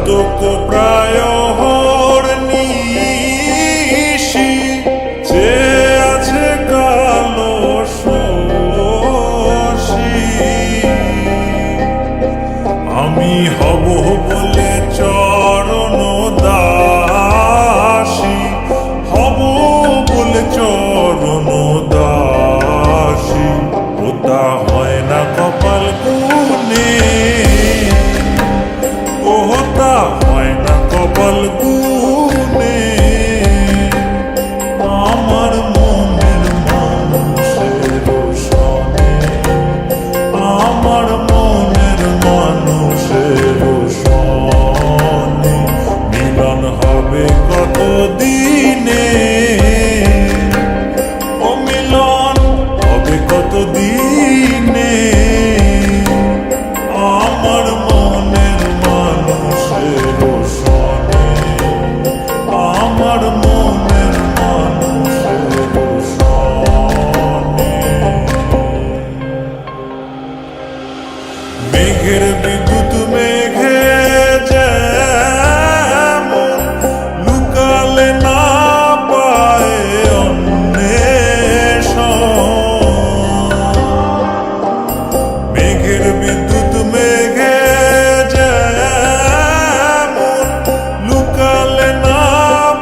চাতক প্রায় হরনিশি যে আছে কালো শশী আমি হব বলে চরণ দাসী হব বলে চরণ দাসী ওটা হয় না কপাল গুনে ওটা হয় না কপাল গুনে আমার মনের মানুষের সনে আমার মনের মানুষের সনে মিলন হবে কত দিনে ও মিলন হবে কত দিনে আমার মনের মানুষের সনে আমার মনের মানুষের সনে মেঘের বিদ্যুৎ মেঘে যেমন লুকালে না পায় অন্বেষণ মেঘের বিদ্যুৎ মেঘে যেমন লুকালে না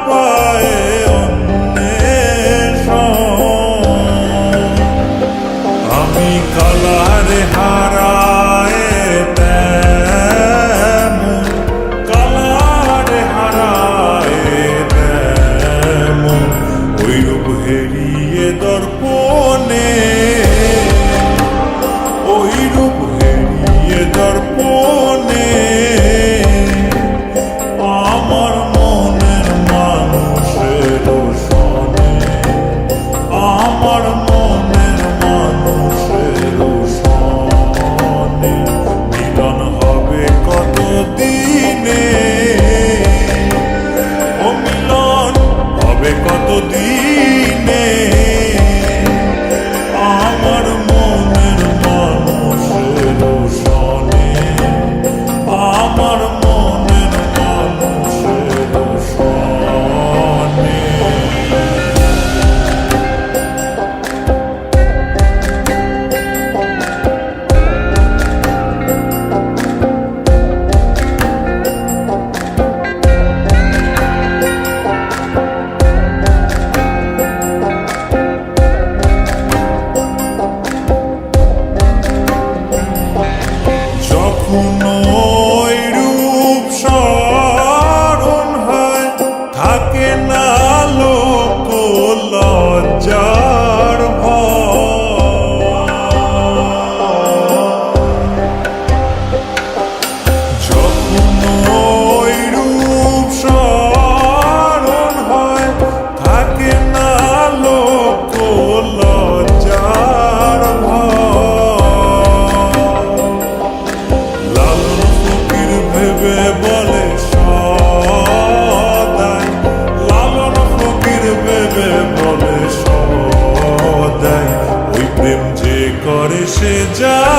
পায় অন্বেষণ আমি কালারে হারায় তেমন কালারে হারায় তেমন ওই রূপ হেরিয়ে দর্পণে ওই রূপ হেরিয়ে দর্পণে আমার মনের মানুষের সনে আমার মনের মানুষের সনে মিলন হবে কত দিনে ও মিলন হবে কত দিনে আমার মনের মানুষের সনে আমার মনের মানুষের সনে যখন ওই রূপ স্মরণ হয় থাকে না লোক লজ্জার ভয় যখন ওই রূপ স্মরণ হয় থাকে না লোক লজ্জার ভয় লালন ফকির ভেবে বলে সদাই লালন ফকির ভেবে বলে সদাই ওই প্রেম যে করে সে যা